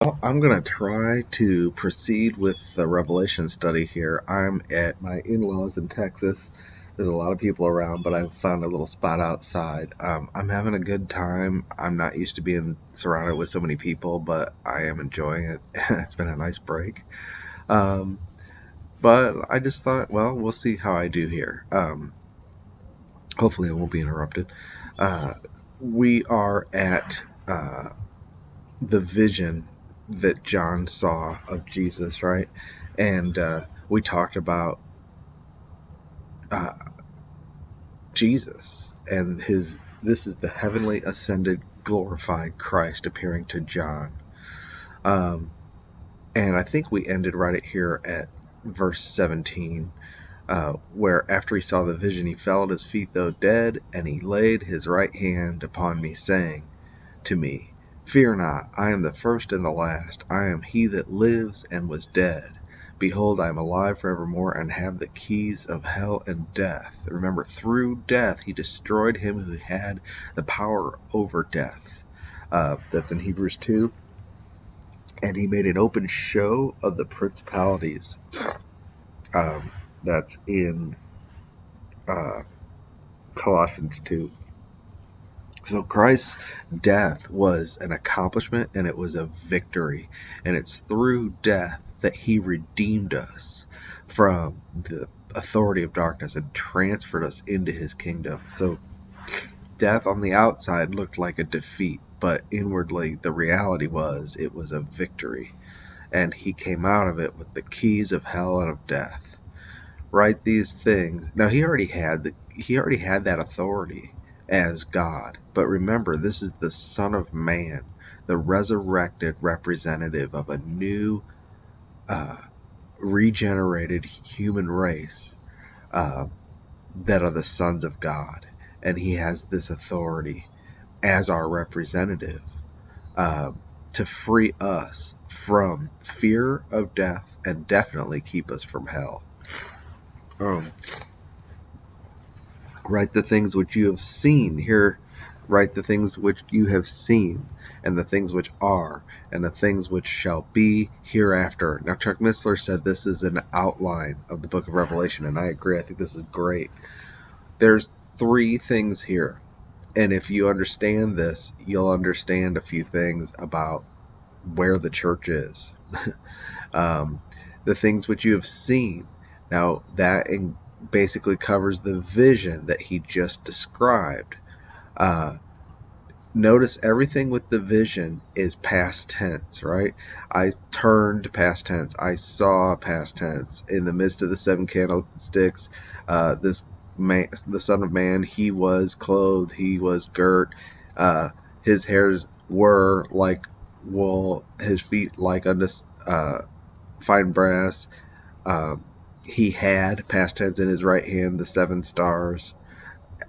Well, I'm going to try to proceed with the Revelation study here. I'm at my in-laws in Texas. There's a lot of people around, but I've found a little spot outside. I'm having a good time. I'm not used to being surrounded with so many people, but I am enjoying it. It's been a nice break. Um, but I just thought, well, we'll see how I do here. Hopefully I won't be interrupted. Uh, we are at the vision that John saw of Jesus, right? And we talked about uh, Jesus and his. This is the heavenly ascended, glorified Christ appearing to John. And I think we ended right here at verse 17, where after he saw the vision, he fell at his feet, though dead, and he laid his right hand upon me, saying to me, Fear not, I am the first and the last. I am he that lives and was dead. Behold, I am alive forevermore, and have the keys of hell and death. Remember, through death he destroyed him who had the power over death. That's in Hebrews 2. And he made an open show of the principalities. That's in Colossians 2. So Christ's death was an accomplishment, and it was a victory. And it's through death that he redeemed us from the authority of darkness and transferred us into his kingdom. So death on the outside looked like a defeat, but inwardly the reality was it was a victory. And he came out of it with the keys of hell and of death. Write these things. Now he already had that authority as God. But remember, this is the Son of Man, the resurrected representative of a new, regenerated human race that are the sons of God. And he has this authority as our representative to free us from fear of death and definitely keep us from hell. Write the things which you have seen. Here, write the things which you have seen, and the things which are, and the things which shall be hereafter. Now, Chuck Missler said this is an outline of the book of Revelation, and I agree. I think this is great. There's 3 things here, and if you understand this, you'll understand a few things about where the church is. The things which you have seen. Now, that basically covers the vision that he just described. Notice everything with the vision is past tense, right? I turned, past tense. I saw, past tense. In the midst of the 7 candlesticks, this man, the Son of Man, he was clothed, he was girt. His hairs were like wool, his feet like unto fine brass. He had, past tense, in his right hand the 7 stars.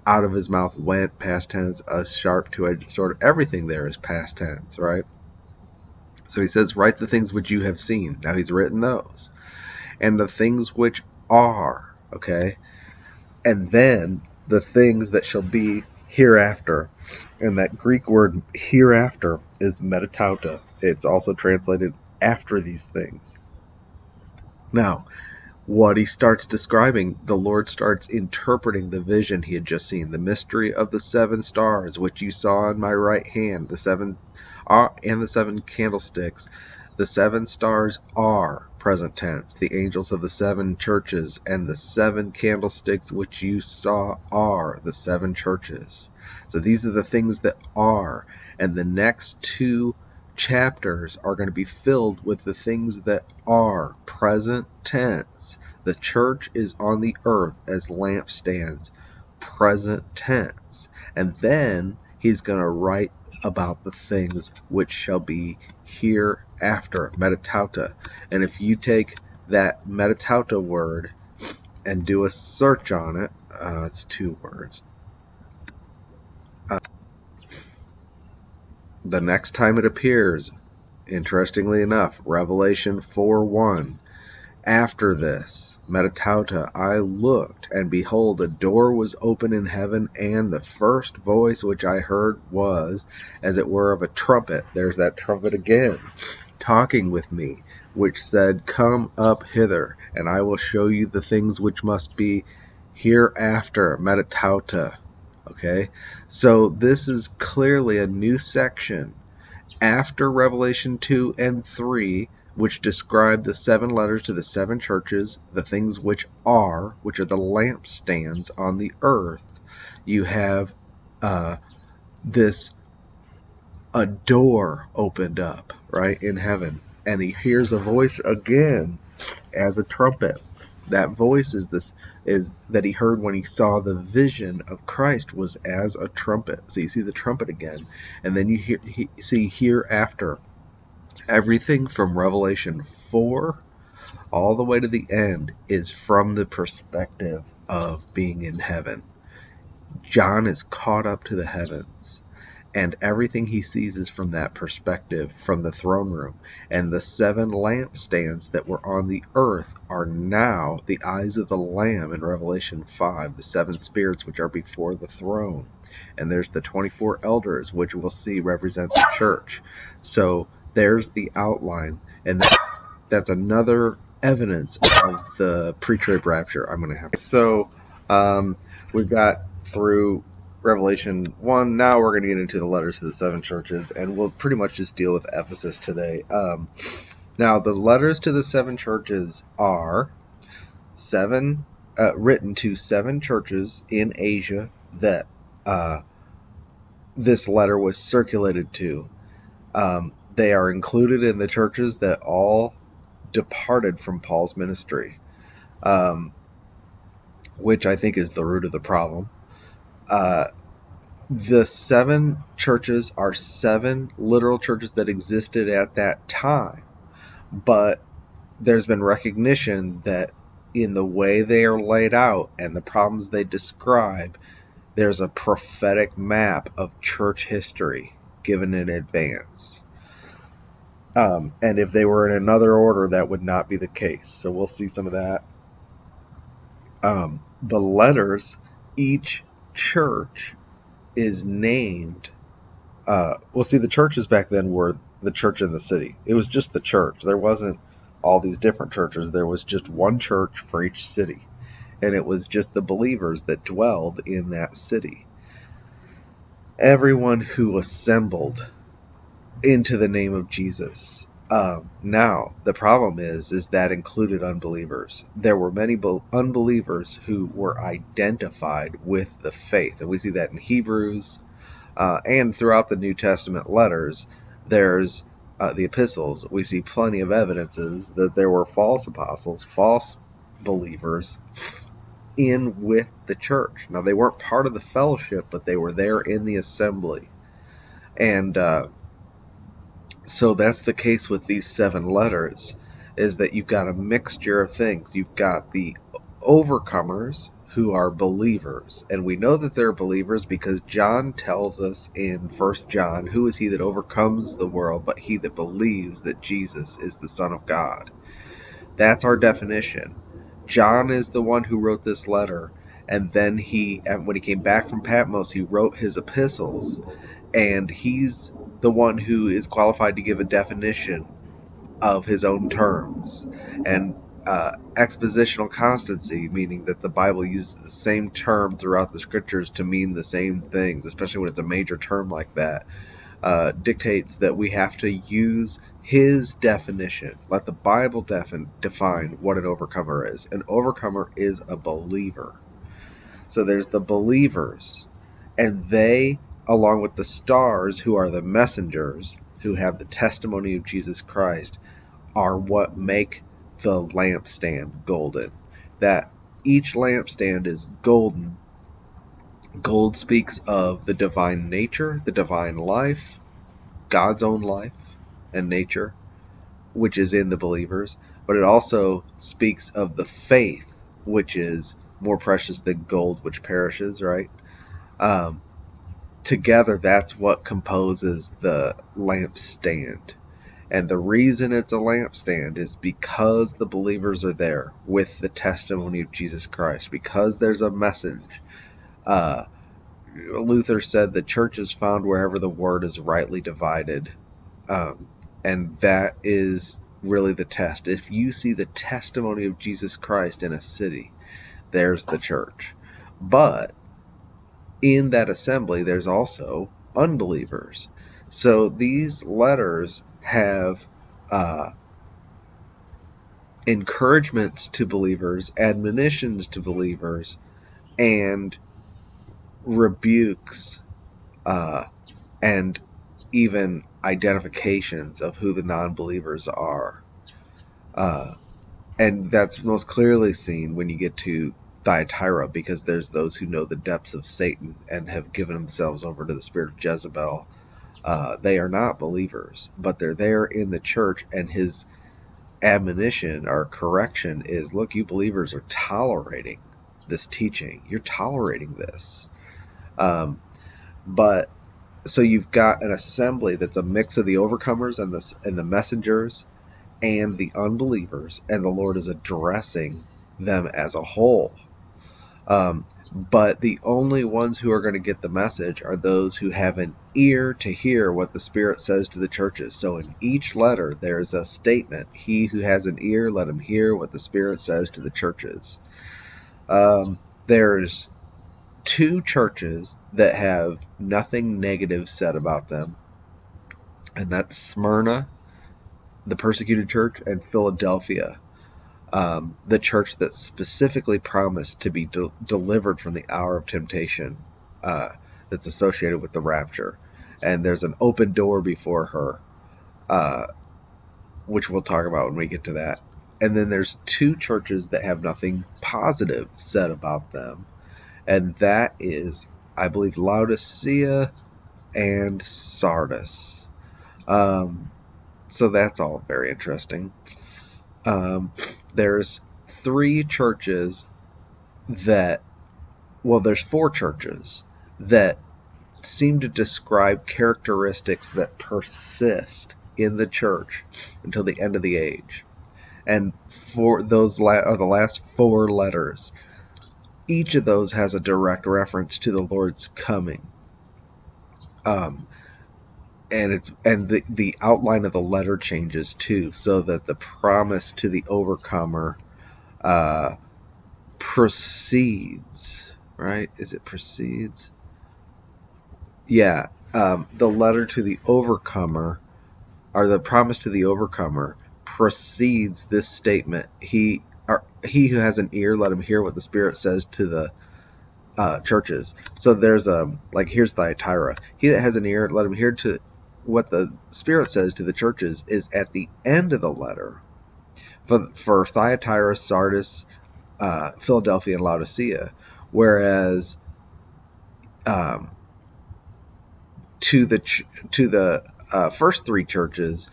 Out of his mouth went, past tense, a sharp two-edged sword. Everything there is past tense, right? So he says, write the things which you have seen. Now he's written those. And the things which are, okay? And then the things that shall be hereafter. And that Greek word hereafter is metatauta. It's also translated after these things. Now, what he starts describing, the Lord starts interpreting the vision he had just seen, the mystery of the 7 stars, which you saw in my right hand, the 7 and the 7 candlesticks. The 7 stars are present tense, the angels of the 7 churches, and the 7 candlesticks which you saw are the 7 churches. So these are the things that are, and the next 2 chapters are going to be filled with the things that are present tense. The church is on the earth as lampstands, present tense. And then he's going to write about the things which shall be hereafter, metatauta. And if you take that metatauta word and do a search on it, it's 2 words. The next time it appears, interestingly enough, Revelation 4:1. After this, metatauta, I looked, and behold, a door was open in heaven, and the first voice which I heard was, as it were, of a trumpet. There's that trumpet again, talking with me, which said, Come up hither, and I will show you the things which must be hereafter, metatauta. Okay, so this is clearly a new section after Revelation 2 and 3, which describe the 7 letters to the 7 churches, the things which are the lampstands on the earth. You have a door opened up, right, in heaven, and he hears a voice again as a trumpet. That voice is that he heard when he saw the vision of Christ was as a trumpet. So you see the trumpet again, and then you see hereafter. Everything from Revelation 4 all the way to the end is from the perspective of being in heaven. John is caught up to the heavens, and everything he sees is from that perspective, from the throne room. And the 7 lampstands that were on the earth are now the eyes of the Lamb in Revelation 5, the 7 spirits which are before the throne. And there's the 24 elders, which we'll see represent the church. So there's the outline, and that's another evidence of the pre-trib rapture I'm going to have. So we've got through Revelation 1. Now we're going to get into the letters to the 7 churches, and we'll pretty much just deal with Ephesus today. Now, the letters to the 7 churches are written to 7 churches in Asia that this letter was circulated to. They are included in the churches that all departed from Paul's ministry, which I think is the root of the problem. The 7 churches are 7 literal churches that existed at that time, but there's been recognition that in the way they are laid out and the problems they describe, there's a prophetic map of church history given in advance. And if they were in another order, that would not be the case. So we'll see some of that. The letters, each church is named. We'll see the churches back then were the church in the city. It was just the church. There wasn't all these different churches. There was just one church for each city. And it was just the believers that dwelled in that city. Everyone who assembled into the name of Jesus. Now, the problem is that included unbelievers. There were many unbelievers who were identified with the faith. And we see that in Hebrews and throughout the New Testament letters. There's the epistles. We see plenty of evidences that there were false apostles, false believers in with the church. Now, they weren't part of the fellowship, but they were there in the assembly. And so that's the case with these 7 letters, is that you've got a mixture of things. You've got the overcomers who are believers, and we know that they're believers because John tells us in 1 John, who is he that overcomes the world but he that believes that Jesus is the Son of God? That's our definition. John is the one who wrote this letter, and then when he came back from Patmos, he wrote his epistles, and he's the one who is qualified to give a definition of his own terms. And expositional constancy, meaning that the Bible uses the same term throughout the scriptures to mean the same things, especially when it's a major term like that, dictates that we have to use his definition. Let the Bible define what an overcomer is. An overcomer is a believer. So there's the believers, and they, along with the stars, who are the messengers, who have the testimony of Jesus Christ, are what make the lampstand golden. That each lampstand is golden. Gold speaks of the divine nature, the divine life, God's own life and nature, which is in the believers, but it also speaks of the faith, which is more precious than gold, which perishes, right? Together, that's what composes the lampstand. And the reason it's a lampstand is because the believers are there with the testimony of Jesus Christ, because there's a message. Luther said the church is found wherever the word is rightly divided. And that is really the test. If you see the testimony of Jesus Christ in a city, there's the church. But in that assembly, there's also unbelievers. So these letters have encouragements to believers, admonitions to believers, and rebukes, and even identifications of who the non-believers are. And that's most clearly seen when you get to Thyatira, because there's those who know the depths of Satan and have given themselves over to the spirit of Jezebel. They are not believers, but they're there in the church, and his admonition or correction is, look, you believers are tolerating this teaching. You're tolerating this. But so you've got an assembly that's a mix of the overcomers and the messengers and the unbelievers, and the Lord is addressing them as a whole. But the only ones who are going to get the message are those who have an ear to hear what the Spirit says to the churches. So in each letter, there's a statement. He who has an ear, let him hear what the Spirit says to the churches. There's 2 churches that have nothing negative said about them, and that's Smyrna, the persecuted church, and Philadelphia, the church that specifically promised to be delivered from the hour of temptation that's associated with the rapture. And there's an open door before her, which we'll talk about when we get to that. And then there's 2 churches that have nothing positive said about them, and that is, I believe, Laodicea and Sardis. So that's all very interesting. There's 3 churches that, well, there's 4 churches that seem to describe characteristics that persist in the church until the end of the age. And for those are the last 4 letters. Each of those has a direct reference to the Lord's coming. And the outline of the letter changes too, so that the promise to the overcomer precedes, right? Is it precedes? Yeah. The letter to the overcomer, or the promise to the overcomer, precedes this statement. He who has an ear, let him hear what the Spirit says to the churches. So there's here's Thyatira. He that has an ear, let him hear to what the Spirit says to the churches, is at the end of the letter. For Thyatira, Sardis, Philadelphia, and Laodicea, whereas to the first 3 churches,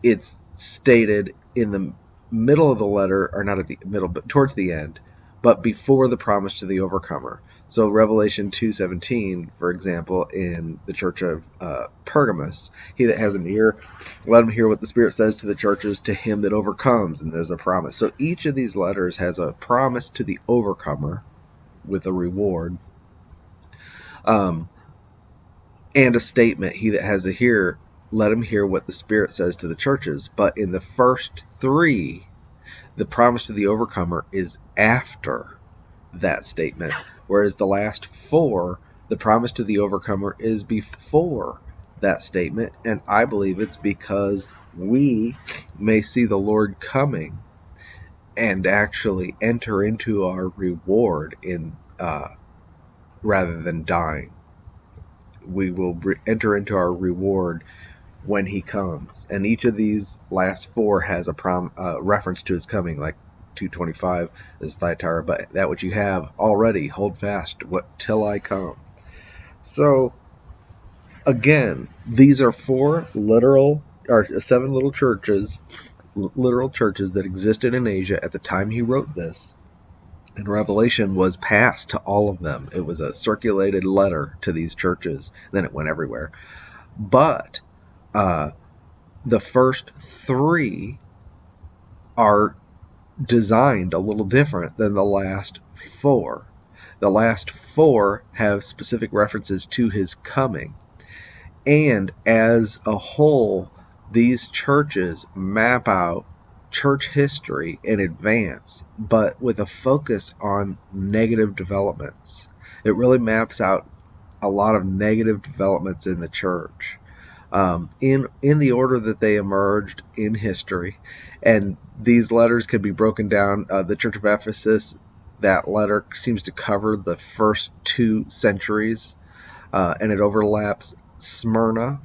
it's stated in the middle of the letter, or not at the middle, but towards the end, but before the promise to the overcomer. So Revelation 2:17, for example, in the church of Pergamos, he that has an ear, let him hear what the Spirit says to the churches, to him that overcomes, and there's a promise. So each of these letters has a promise to the overcomer with a reward, and a statement, he that has a ear, let him hear what the Spirit says to the churches. But in the first 3, the promise to the overcomer is after that statement, whereas the last 4, the promise to the overcomer is before that statement. And I believe it's because we may see the Lord coming and actually enter into our reward in rather than dying. We will enter into our reward when he comes. And each of these last 4 has a reference to his coming, like 2:25 is Thyatira, but that which you have already, hold fast till I come. So again, these are 7 literal churches that existed in Asia at the time he wrote this. And Revelation was passed to all of them. It was a circulated letter to these churches. Then it went everywhere. But the first 3 are designed a little different than the last 4. The last 4 have specific references to his coming. And as a whole, these churches map out church history in advance, but with a focus on negative developments. It really maps out a lot of negative developments in the church, in the order that they emerged in history. And these letters can be broken down. The Church of Ephesus, that letter seems to cover the first 2 centuries, and it overlaps Smyrna,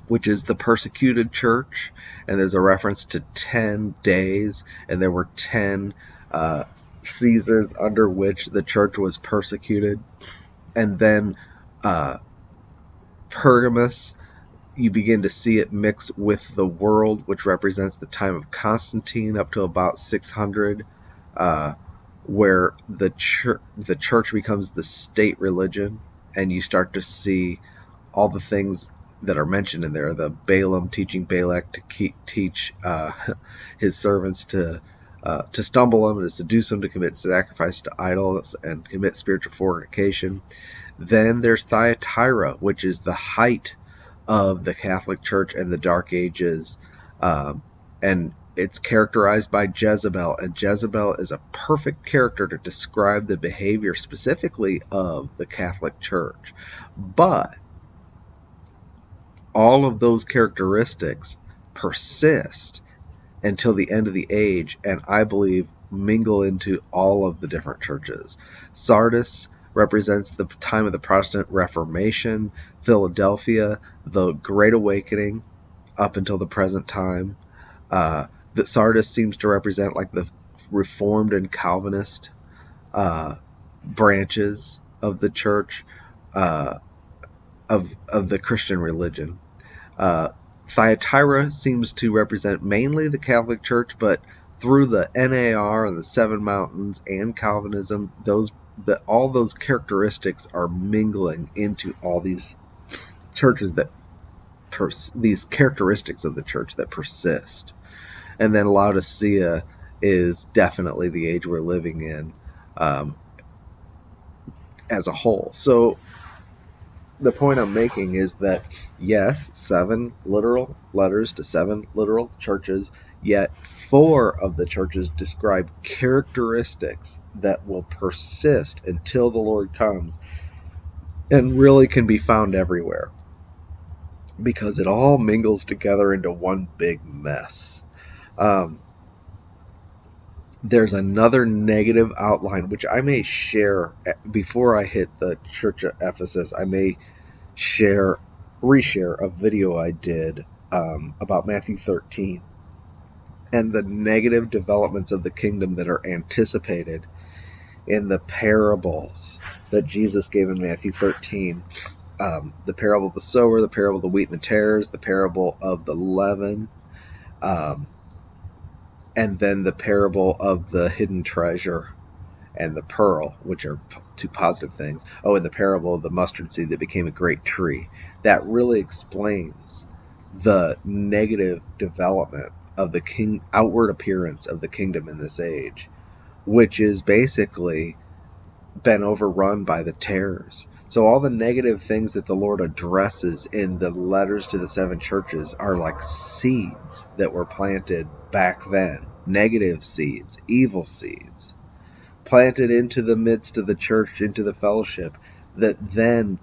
which is the persecuted church, and there's a reference to 10 days, and there were 10 Caesars under which the church was persecuted. And then Pergamos, you begin to see it mix with the world, which represents the time of Constantine up to about 600, where the church becomes the state religion, and you start to see all the things that are mentioned in there. The Balaam teaching Balak to teach his servants to stumble them, to seduce them, to commit sacrifice to idols, and commit spiritual fornication. Then there's Thyatira, which is the height of the Catholic Church and the Dark Ages, and it's characterized by Jezebel, and Jezebel is a perfect character to describe the behavior specifically of the Catholic Church. But all of those characteristics persist until the end of the age, and I believe mingle into all of the different churches. Sardis represents the time of the Protestant Reformation. Philadelphia, the Great Awakening up until the present time. The Sardis seems to represent like the Reformed and Calvinist branches of the church, of the Christian religion. Thyatira seems to represent mainly the Catholic Church, but through the NAR and the Seven Mountains and Calvinism, all those characteristics are mingling into all these churches these characteristics of the church that persist. And then Laodicea is definitely the age we're living in, as a whole. So the point I'm making is that, yes, 7 literal letters to 7 literal churches, yet 4 of the churches describe characteristics that will persist until the Lord comes, and really can be found everywhere, because it all mingles together into one big mess. There's another negative outline, which I may share before I hit the Church of Ephesus. I may reshare a video I did about Matthew 13 and the negative developments of the kingdom that are anticipated in the parables that Jesus gave in Matthew 13. The parable of the sower, the parable of the wheat and the tares, the parable of the leaven, and then the parable of the hidden treasure and the pearl, which are 2 positive things. Oh, and the parable of the mustard seed that became a great tree. That really explains the negative development of the outward appearance of the kingdom in this age, which is basically been overrun by the tares. So all the negative things that the Lord addresses in the letters to the 7 churches are like seeds that were planted back then. Negative seeds, evil seeds, planted into the midst of the church, into the fellowship, that then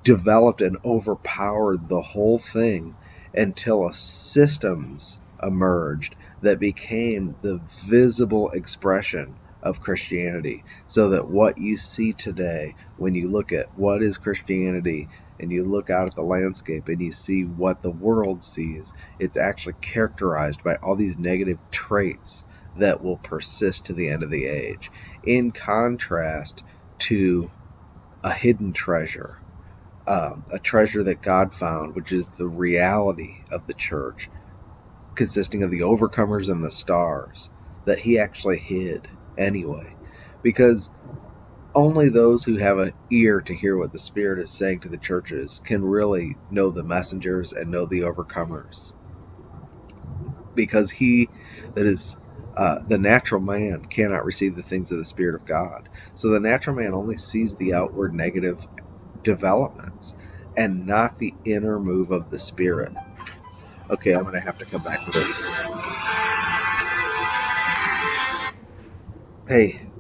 developed and overpowered the whole thing until a systems emerged that became the visible expression of Christianity. So that what you see today, when you look at what is Christianity and you look out at the landscape and you see what the world sees, it's actually characterized by all these negative traits that will persist to the end of the age, in contrast to a hidden treasure, a treasure that God found, which is the reality of the church, consisting of the overcomers and the stars, that he actually hid anyway, because only those who have an ear to hear what the Spirit is saying to the churches can really know the messengers and know the overcomers, because he that is the natural man cannot receive the things of the Spirit of God. So the natural man only sees the outward negative developments and not the inner move of the Spirit. Okay, I'm going to have to come back with it. Hey,